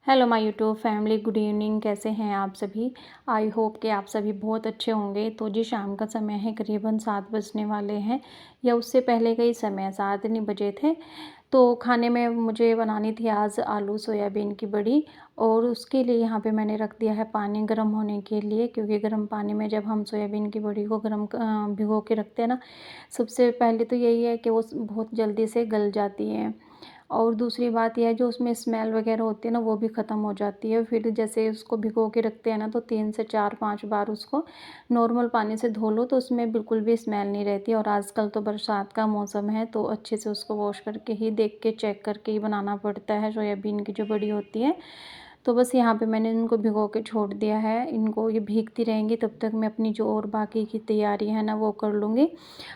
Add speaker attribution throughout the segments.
Speaker 1: Hello my YouTube family, good evening. कैसे हैं आप सभी? आई होप कि आप सभी बहुत अच्छे होंगे। तो जी शाम का समय है, करीबन 7 बजने वाले हैं या उससे पहले का ही समय है, 7 नहीं बजे थे। तो खाने में मुझे बनानी थी आज आलू सोयाबीन की बड़ी, और उसके लिए यहाँ पे मैंने रख दिया है पानी गर्म होने के लिए, क्योंकि गर्म पानी में जब हम सोयाबीन की बड़ी को भिगो के रखते हैं ना, सबसे पहले तो यही है कि वो बहुत जल्दी से गल जाती है। और दूसरी बात यह है, जो उसमें स्मेल वगैरह होती है ना, वो भी ख़त्म हो जाती है। फिर जैसे उसको भिगो के रखते हैं ना, तो 3 से 4-5 बार उसको नॉर्मल पानी से धो लो, तो उसमें बिल्कुल भी स्मेल नहीं रहती। और आजकल तो बरसात का मौसम है, तो अच्छे से उसको वॉश करके ही, देख के, चेक करके ही बनाना पड़ता है सोयाबीन की जो बड़ी होती है। तो बस यहाँ पे मैंने इनको भिगो के छोड़ दिया है। इनको ये भीगती रहेंगी तब तक मैं अपनी जो और बाकी की तैयारी है ना, वो कर लूँगी।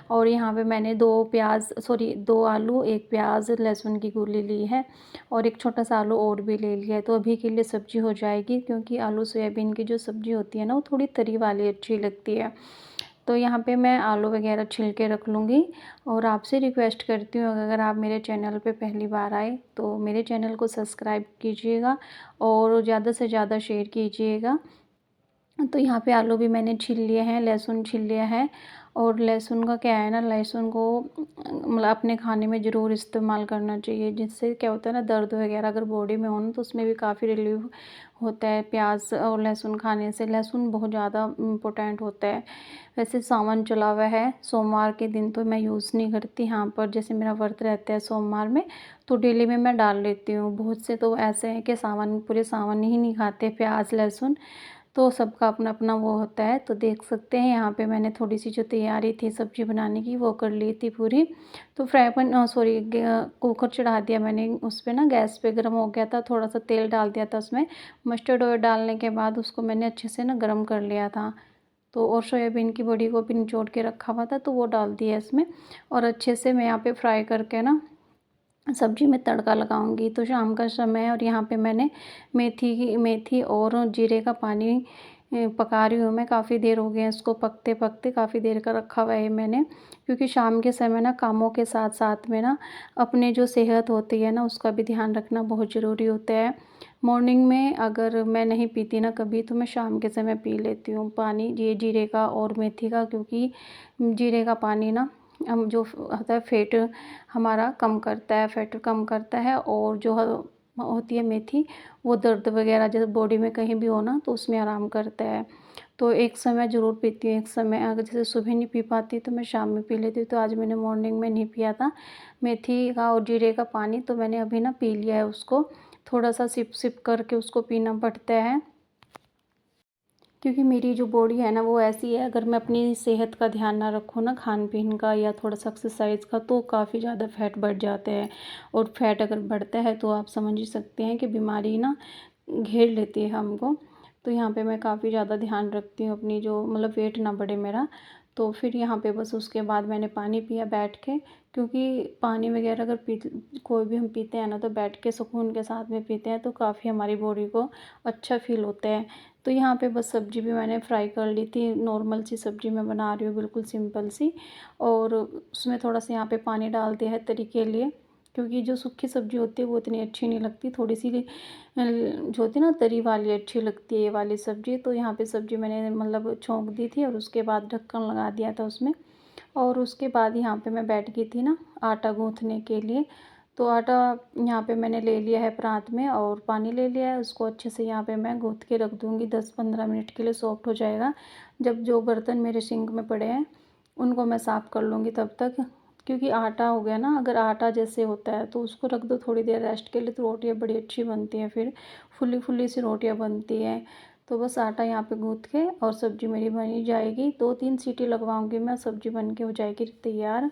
Speaker 1: और यहाँ पे मैंने 2 आलू, 1 प्याज, लहसुन की कूली ली है, और एक छोटा सा आलू और भी ले लिया है। तो अभी के लिए सब्ज़ी हो जाएगी, क्योंकि आलू सोयाबीन की जो सब्ज़ी होती है ना, वो थोड़ी तरी वाली अच्छी लगती है। तो यहाँ पे मैं आलू वगैरह छिल के रख लूँगी। और आपसे रिक्वेस्ट करती हूँ, अगर आप मेरे चैनल पे पहली बार आए तो मेरे चैनल को सब्सक्राइब कीजिएगा और ज़्यादा से ज़्यादा शेयर कीजिएगा। तो यहाँ पे आलू भी मैंने छील लिए हैं, लहसुन छील लिया है। और लहसुन का क्या है ना, लहसुन को मतलब अपने खाने में ज़रूर इस्तेमाल करना चाहिए, जिससे क्या होता है ना, दर्द वगैरह अगर बॉडी में हो ना, तो उसमें भी काफ़ी रिलीफ होता है। प्याज और लहसुन खाने से लहसुन बहुत ज़्यादा इम्पोर्टेंट होता है। वैसे सावन चला हुआ है, सोमवार के दिन तो मैं यूज़ नहीं करती यहाँ पर, जैसे मेरा व्रत रहता है सोमवार में, तो डेली में मैं डाल लेती हूँ। बहुत से तो ऐसे हैं कि पूरे सावन ही नहीं खाते प्याज लहसुन, तो सबका अपना अपना वो होता है। तो देख सकते हैं यहाँ पे मैंने थोड़ी सी जो तैयारी थी सब्ज़ी बनाने की, वो कर ली थी पूरी। तो कुकर चढ़ा दिया मैंने, उस पे ना गैस पे गर्म हो गया था, थोड़ा सा तेल डाल दिया था उसमें। मस्टर्ड ऑयल डालने के बाद उसको मैंने अच्छे से ना गर्म कर लिया था। तो और सोयाबीन की बड़ी को भी निचोड़ के रखा हुआ था, तो वो डाल दिया इसमें। और अच्छे से मैं यहाँ पे फ्राई करके ना सब्ज़ी में तड़का लगाऊंगी। तो शाम का समय है, और यहाँ पे मैंने मेथी और जीरे का पानी पका रही हूँ मैं। काफ़ी देर हो गए हैं इसको पकते पकते, काफ़ी देर का रखा हुआ है मैंने, क्योंकि शाम के समय ना कामों के साथ साथ में ना अपने जो सेहत होती है ना, उसका भी ध्यान रखना बहुत ज़रूरी होता है। मॉर्निंग में अगर मैं नहीं पीती ना कभी, तो मैं शाम के समय पी लेती हूँ पानी, ये जीरे का और मेथी का, क्योंकि जीरे का पानी ना हम जो होता है फैट हमारा कम करता है, फैट कम करता है। और जो होती है मेथी, वो दर्द वगैरह जैसे बॉडी में कहीं भी हो ना, तो उसमें आराम करता है। तो एक समय ज़रूर पीती हूँ, एक समय अगर जैसे सुबह नहीं पी पाती तो मैं शाम में पी लेती हूँ। तो आज मैंने मॉर्निंग में नहीं पिया था मेथी का और जीरे का पानी, तो मैंने अभी ना पी लिया है उसको। थोड़ा सा सिप सिप करके उसको पीना पड़ता है, क्योंकि मेरी जो बॉडी है ना, वो ऐसी है, अगर मैं अपनी सेहत का ध्यान ना रखूँ ना, खान पीन का या थोड़ा सा एक्सरसाइज का, तो काफ़ी ज़्यादा फैट बढ़ जाते हैं। और फैट अगर बढ़ता है तो आप समझ ही सकते हैं कि बीमारी ना घेर लेती है हमको। तो यहाँ पे मैं काफ़ी ज़्यादा ध्यान रखती हूँ अपनी, जो मतलब वेट ना बढ़े मेरा। तो फिर यहाँ पे बस उसके बाद मैंने पानी पिया बैठ के, क्योंकि पानी वगैरह अगर कोई भी हम पीते हैं ना, तो बैठ के सुकून के साथ में पीते हैं, तो काफ़ी हमारी बॉडी को अच्छा फील होता है। तो यहाँ पे बस सब्ज़ी भी मैंने फ्राई कर ली थी, नॉर्मल सी सब्ज़ी मैं बना रही हूँ, बिल्कुल सिंपल सी। और उसमें थोड़ा सा यहाँ पे पानी डाल दिया है तरी के लिए, क्योंकि जो सूखी सब्ज़ी होती है वो इतनी अच्छी नहीं लगती, थोड़ी सी जो होती है ना तरी वाली अच्छी लगती है ये वाली सब्ज़ी। तो यहाँ पे सब्ज़ी मैंने मतलब छोंक दी थी, और उसके बाद ढक्कन लगा दिया था उसमें। और उसके बाद यहाँ पे मैं बैठ गई थी ना आटा गूँथने के लिए। तो आटा यहाँ पे मैंने ले लिया है परात में, और पानी ले लिया है, उसको अच्छे से यहाँ पे मैं गूँथ के रख दूँगी 10-15 मिनट के लिए, सॉफ्ट हो जाएगा। जब जो बर्तन मेरे सिंक में पड़े हैं उनको मैं साफ़ कर लूँगी तब तक, क्योंकि आटा हो गया ना, अगर आटा जैसे होता है तो उसको रख दो थोड़ी देर रेस्ट के लिए, तो रोटियाँ बड़ी अच्छी बनती हैं, फिर फुली फुली सी रोटियाँ बनती हैं। तो बस आटा यहाँ पे गूँथ के और सब्ज़ी मेरी बनी जाएगी, 2-3 सीटी लगवाऊँगी मैं, सब्ज़ी बन के हो जाएगी तैयार।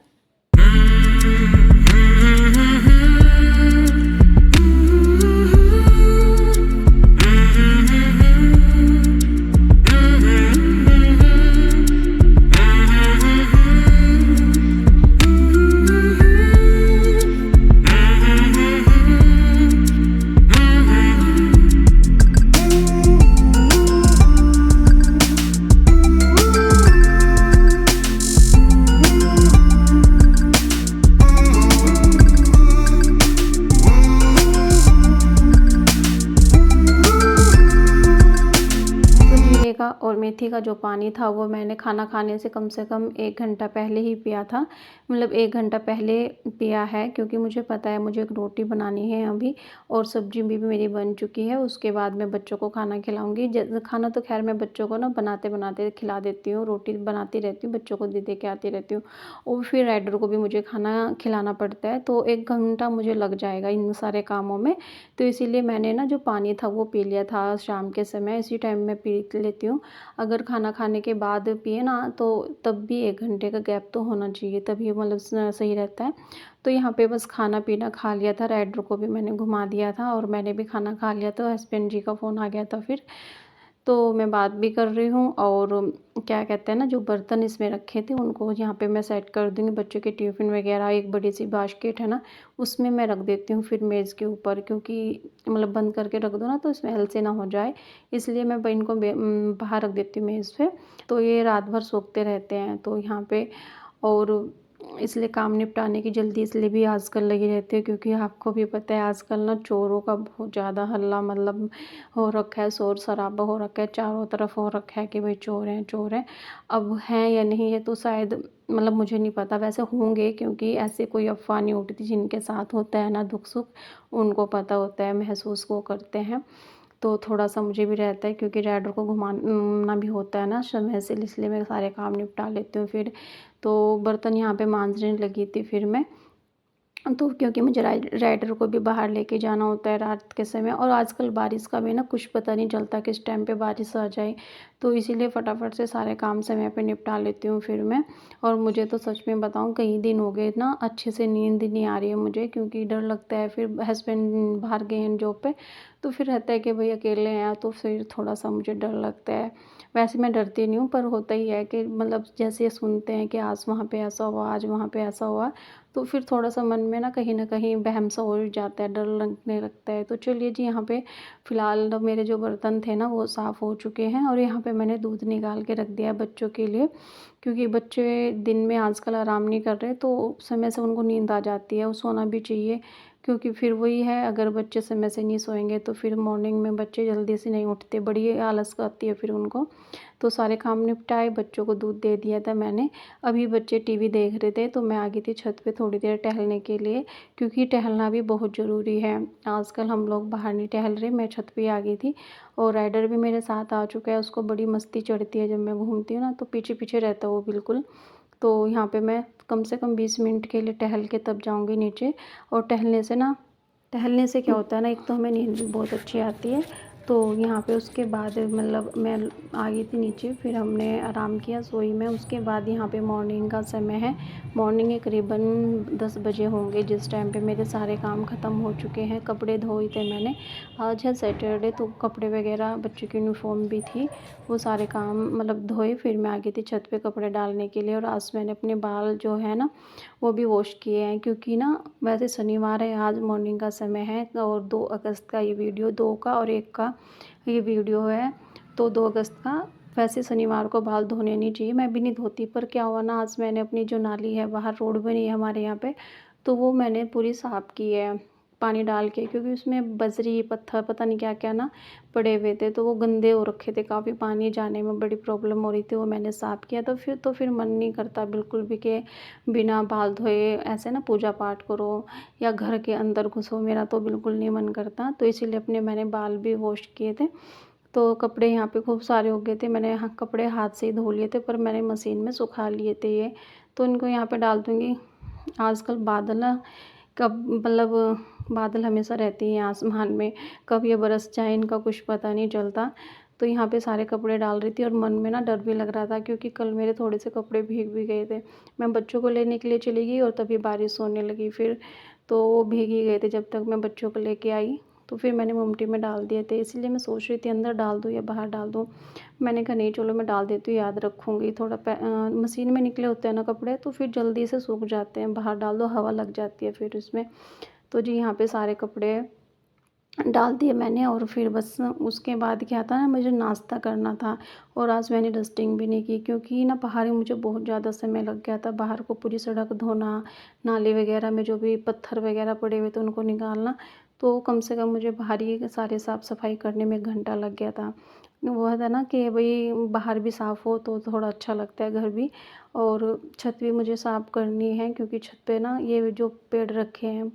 Speaker 1: और मेथी का जो पानी था वो मैंने खाना खाने से कम 1 घंटा पहले ही पिया था। मतलब 1 घंटा पहले पिया है, क्योंकि मुझे पता है मुझे एक रोटी बनानी है अभी, और सब्ज़ी भी मेरी बन चुकी है। उसके बाद मैं बच्चों को खाना खिलाऊँगी। ज खाना तो ख़ैर मैं बच्चों को ना बनाते-बनाते खिला देती हूँ, रोटी बनाती रहती हूँ, बच्चों को दे के आती रहती हूँ, और फिर राइडर को भी मुझे खाना खिलाना पड़ता है, तो 1 घंटा मुझे लग जाएगा इन सारे कामों में। तो इसीलिए मैंने ना जो पानी था वो पी लिया था शाम के समय, इसी टाइम मैं पी लेती हूँ। अगर खाना खाने के बाद पिए ना तो तब भी 1 घंटे का गैप तो होना चाहिए, तभी मतलब सही रहता है। तो यहाँ पे बस खाना-पीना खा लिया था, राइडर को भी मैंने घुमा दिया था और मैंने भी खाना खा लिया था, हस्बैंड जी का फ़ोन आ गया था फिर। तो मैं बात भी कर रही हूँ, और क्या कहते हैं ना, जो बर्तन इसमें रखे थे उनको यहाँ पे मैं सेट कर दूँगी। बच्चों के टिफ़िन वग़ैरह, एक बड़ी-सी बास्केट है ना, उसमें मैं रख देती हूँ फिर मेज़ के ऊपर, क्योंकि मतलब बंद करके रख दो ना तो स्मेल से ना हो जाए, इसलिए मैं इनको बाहर रख देती हूँ मेज़ पे। तो ये रात भर सोखते रहते हैं तो यहाँ पे, और इसलिए काम निपटाने की जल्दी इसलिए भी आजकल लगी रहती है, क्योंकि आपको भी पता है आजकल ना चोरों का बहुत ज़्यादा हल्ला मतलब हो रखा है, शोर-शराबा हो रखा है, चारों तरफ हो रखा है कि भई चोर हैं, चोर हैं। अब हैं या नहीं है तो शायद मतलब मुझे नहीं पता, वैसे होंगे, क्योंकि ऐसे कोई अफ़वाह नहीं उड़ती, जिनके साथ होता है ना दुःख-सुख, उनको पता होता है, महसूस वो करते हैं। तो थोड़ा-सा मुझे भी रहता है, क्योंकि राइडर को घुमाना भी होता है ना समय से, इसलिए मैं सारे काम निपटा लेती हूँ फिर। तो बर्तन यहाँ पे मांजने लगी थी फिर मैं। तो क्योंकि मुझे राइडर को भी बाहर लेके जाना होता है रात के समय, और आजकल बारिश का भी ना कुछ पता नहीं चलता किस टाइम पे बारिश आ जाए, तो इसीलिए फटाफट से सारे काम समय पे निपटा लेती हूँ फिर मैं। और मुझे तो सच में बताऊँ, कई दिन हो गए ना अच्छे से नींद नहीं आ रही है मुझे, क्योंकि डर लगता है, फिर हस्बैंड बाहर गए हैं जॉब पे, तो फिर रहता है कि भाई अकेले हैं, तो फिर थोड़ा-सा मुझे डर लगता है। वैसे मैं डरती नहीं हूँ, पर होता ही है कि मतलब जैसे सुनते हैं कि आज वहाँ पे ऐसा हुआ, आज वहाँ पे ऐसा हुआ, तो फिर थोड़ा-सा मन में ना कहीं न कहीं वहम सा हो ही जाता है, डर लगने लगता है। तो चलिए जी, यहाँ पे फ़िलहाल मेरे जो बर्तन थे ना वो साफ़ हो चुके हैं, और यहाँ पे मैंने दूध निकाल के रख दिया है बच्चों के लिए, क्योंकि बच्चे दिन में आजकल आराम नहीं कर रहे, तो समय से उनको नींद आ जाती है, और सोना भी चाहिए, क्योंकि फिर वही है, अगर बच्चे समय से नहीं सोएँगे तो फिर मॉर्निंग में बच्चे जल्दी से नहीं उठते, बड़ी आलस आती है फिर उनको। तो सारे काम निपटाए, बच्चों को दूध दे दिया था मैंने। अभी बच्चे टीवी देख रहे थे तो मैं आ गई थी छत पे थोड़ी देर टहलने के लिए, क्योंकि टहलना भी बहुत ज़रूरी है। आजकल हम लोग बाहर नहीं टहल रहे, मैं छत पे आ गई थी, और राइडर भी मेरे साथ आ चुका है। उसको बड़ी मस्ती चढ़ती है जब मैं घूमती हूँ ना, तो पीछे-पीछे रहता है वो बिल्कुल। तो यहाँ पे मैं कम से कम 20 मिनट के लिए टहल के तब जाऊँगी नीचे, और टहलने से क्या होता है ना, एक तो हमें नींद भी बहुत अच्छी आती है। तो यहाँ पे उसके बाद मतलब मैं आ गई थी नीचे, फिर हमने आराम किया, सोई मैं। उसके बाद यहाँ पे मॉर्निंग का समय है, मॉर्निंग के करीबन 10 बजे होंगे, जिस टाइम पे मेरे सारे काम ख़त्म हो चुके हैं। कपड़े धोए थे मैंने, आज है सैटरडे, तो कपड़े वगैरह बच्चों की यूनिफ़ॉर्म भी थी, वो सारे काम मतलब धोए, फिर मैं आ गई थी छत पे कपड़े डालने के लिए। और आज मैंने अपने बाल जो है ना वो भी वॉश किए हैं, क्योंकि ना वैसे शनिवार है, आज मॉर्निंग का समय है, और 2 अगस्त का ये वीडियो, 2 का और 1 का ये वीडियो है, तो 2 अगस्त का। वैसे शनिवार को बाल धोने नहीं चाहिए, मैं भी नहीं धोती, पर क्या हुआ ना, आज मैंने अपनी जो नाली है, बाहर रोड बनी है हमारे यहाँ पे, तो वो मैंने पूरी साफ़ की है पानी डाल के, क्योंकि उसमें बजरी, पत्थर, पता नहीं क्या-क्या ना पड़े हुए थे, तो वो गंदे हो रखे थे, काफ़ी पानी जाने में बड़ी प्रॉब्लम हो रही थी। वो मैंने साफ़ किया, तो फिर मन नहीं करता बिल्कुल भी कि बिना बाल धोए ऐसे ना पूजा पाठ करो या घर के अंदर घुसो, मेरा तो बिल्कुल नहीं मन करता। तो इसीलिए अपने मैंने बाल भी वॉश किए थे। तो कपड़े यहाँ पे खूब सारे हो गए थे, मैंने कपड़े हाथ से ही धो लिए थे, पर मैंने मशीन में सुखा लिए थे ये, तो इनको यहाँ पे डाल दूँगी। आजकल बादल ना कब मतलब बादल हमेशा रहते हैं आसमान में, कब ये बरस जाए इनका कुछ पता नहीं चलता। तो यहाँ पे सारे कपड़े डाल रही थी, और मन में ना डर भी लग रहा था, क्योंकि कल मेरे थोड़े से कपड़े भीग भी गए थे। मैं बच्चों को लेने के लिए चली गई, और तभी बारिश होने लगी फिर, तो वो भीग ही गए थे जब तक मैं बच्चों को लेके आई। तो फिर मैंने मम्टी में डाल दिए थे, इसीलिए मैं सोच रही थी अंदर डाल दूँ या बाहर डाल दूँ। मैंने कहा नहीं, चलो मैं डाल देती हूँ, याद रखूँगी। थोड़ा मशीन में निकले होते हैं ना कपड़े, तो फिर जल्दी से सूख जाते हैं, बाहर डाल दो हवा लग जाती है फिर उसमें। तो जी, यहाँ पे सारे कपड़े डाल दिए मैंने, और फिर बस उसके बाद क्या था ना, मुझे नाश्ता करना था, और आज मैंने डस्टिंग भी नहीं की, क्योंकि ना बाहर ही मुझे बहुत ज़्यादा समय लग गया था, बाहर को पूरी सड़क धोना, नाली वगैरह में जो भी पत्थर वगैरह पड़े हुए थे उनको निकालना। तो कम से कम मुझे बाहर ही सारे साफ़ सफाई करने में 1 घंटा लग गया था। वो होता है ना कि भई बाहर भी साफ़ हो तो थोड़ा अच्छा लगता है घर भी, और छत भी मुझे साफ़ करनी है क्योंकि छत पे ना ये जो पेड़ रखे हैं,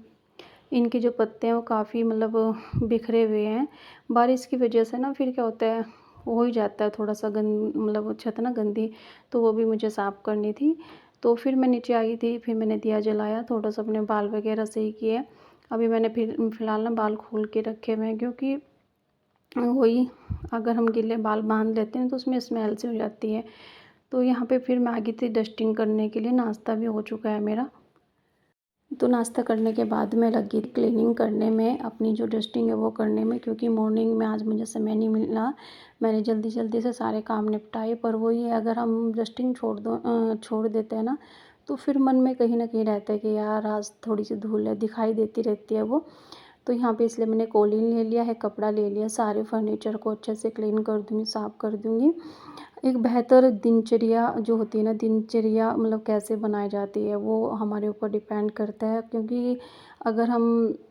Speaker 1: इनके जो पत्ते हैं वो काफ़ी मतलब बिखरे हुए हैं। बारिश की वजह से ना फिर क्या होता है, हो ही जाता है थोड़ा-सा मतलब वो छत ना गंदी, तो वो भी मुझे साफ़ करनी थी। तो फिर मैं नीचे आई थी, फिर मैंने दिया जलाया, थोड़ा-सा अपने बाल वगैरह सही किए। अभी मैंने फिर फ़िलहाल ना बाल खोल के रखे हुए हैं क्योंकि वही, अगर हम गीले बाल बाँध लेते हैं तो उसमें स्मेल सी हो जाती है। तो यहाँ पे फिर मैं आ गई थी डस्टिंग करने के लिए, नाश्ता भी हो चुका है मेरा। तो नाश्ता करने के बाद मैं लगी क्लीनिंग करने में, अपनी जो डस्टिंग है वो करने में, क्योंकि मॉर्निंग में आज मुझे समय नहीं मिला। मैंने जल्दी-जल्दी से सारे काम निपटाए, पर वही है, अगर हम डस्टिंग छोड़ देते हैं ना, तो फिर मन में कहीं न कहीं रहता है कि यार आज थोड़ी-सी धूल है, दिखाई देती रहती है वो। तो यहाँ पे इसलिए मैंने कॉलीन ले लिया है, कपड़ा ले लिया, सारे फर्नीचर को अच्छे से क्लीन कर दूँगी, साफ़ कर दूँगी। एक बेहतर दिनचर्या जो होती है ना, दिनचर्या मतलब कैसे बनाई जाती है, वो हमारे ऊपर डिपेंड करता है, क्योंकि अगर हम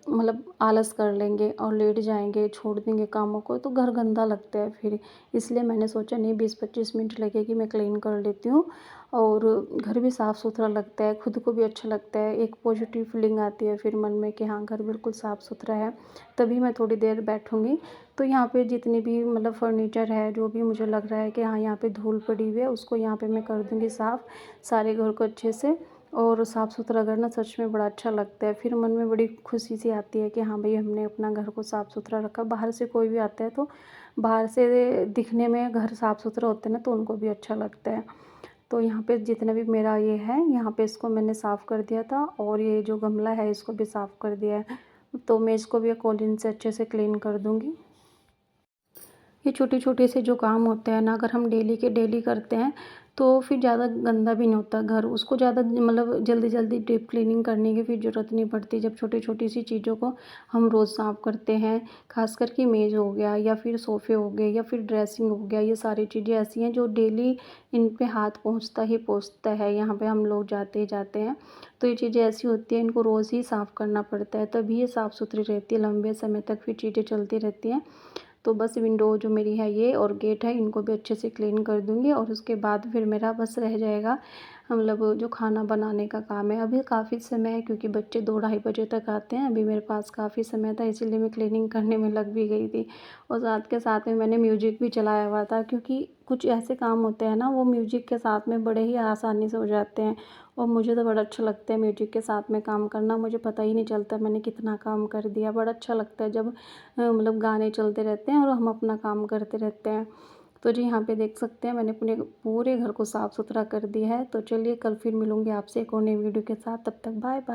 Speaker 1: मतलब आलस कर लेंगे और लेट जाएँगे, छोड़ देंगे कामों को, तो घर गंदा लगता है फिर। इसलिए मैंने सोचा नहीं, 20-25 मिनट लगेगी, मैं क्लीन कर लेती हूँ और घर भी साफ़-सुथरा लगता है, खुद को भी अच्छा लगता है, एक पॉज़िटिव फीलिंग आती है फिर मन में कि हाँ, घर बिल्कुल साफ़-सुथरा है, तभी मैं थोड़ी देर बैठूँगी। तो यहाँ पे जितनी भी मतलब फर्नीचर है, जो भी मुझे लग रहा है कि हाँ, यहाँ पे धूल पड़ी हुई है, उसको यहाँ पे मैं कर दूँगी साफ़, सारे घर को अच्छे से। और साफ़-सुथरा घर ना सच में बड़ा अच्छा लगता है, फिर मन में बड़ी खुशी सी आती है कि हाँ भई, हमने अपना घर को साफ़-सुथरा रखा। बाहर से कोई भी आता है तो बाहर से दिखने में घर साफ़-सुथरा होता है ना, तो उनको भी अच्छा लगता है। तो यहाँ पे जितना भी मेरा ये है, यहाँ पे इसको मैंने साफ़ कर दिया था और ये जो गमला है इसको भी साफ़ कर दिया है। तो मैं इसको भी कॉलीन से अच्छे से क्लीन कर दूँगी। ये छोटे-छोटे से जो काम होते हैं ना, अगर हम डेली के डेली करते हैं, तो फिर ज़्यादा गंदा भी नहीं होता घर। उसको ज़्यादा मतलब जल्दी-जल्दी डीप क्लीनिंग करने की फिर ज़रूरत नहीं पड़ती, जब छोटी-छोटी सी चीज़ों को हम रोज़ साफ़ करते हैं। ख़ासकर कि मेज़ हो गया या फिर सोफ़े हो गए या फिर ड्रेसिंग हो गया, ये सारी चीज़ें ऐसी हैं जो डेली इन पे हाथ पहुँचता ही पहुँचता है। यहाँ पे हम लोग जाते ही जाते हैं। तो ये चीज़ें ऐसी होती हैं, इनको रोज़ ही साफ़ करना पड़ता है, तभी ये साफ़-सुथरी रहती है, लंबे समय तक फिर चीज़ें चलती रहती हैं। तो बस विंडो जो मेरी है ये और गेट है, इनको भी अच्छे से क्लीन कर दूँगी और उसके बाद फिर मेरा बस रह जाएगा मतलब जो खाना बनाने का काम है। अभी काफ़ी समय है क्योंकि बच्चे 2 ढाई बजे तक आते हैं, अभी मेरे पास काफ़ी समय था, इसीलिए मैं क्लीनिंग करने में लग भी गई थी। और साथ के साथ में मैंने म्यूजिक भी चलाया हुआ था, क्योंकि कुछ ऐसे काम होते हैं ना, वो म्यूजिक के साथ में बड़े ही आसानी से हो जाते हैं और मुझे तो बड़ा अच्छा लगता है म्यूजिक के साथ में काम करना। मुझे पता ही नहीं चलता मैंने कितना काम कर दिया। बड़ा अच्छा लगता है जब मतलब गाने चलते रहते हैं और हम अपना काम करते रहते हैं। तो जी, यहाँ पे देख सकते हैं मैंने अपने पूरे घर को साफ़-सुथरा कर दिया है। तो चलिए, कल फिर मिलूँगी आपसे एक और नई वीडियो के साथ, तब तक बाय बाय।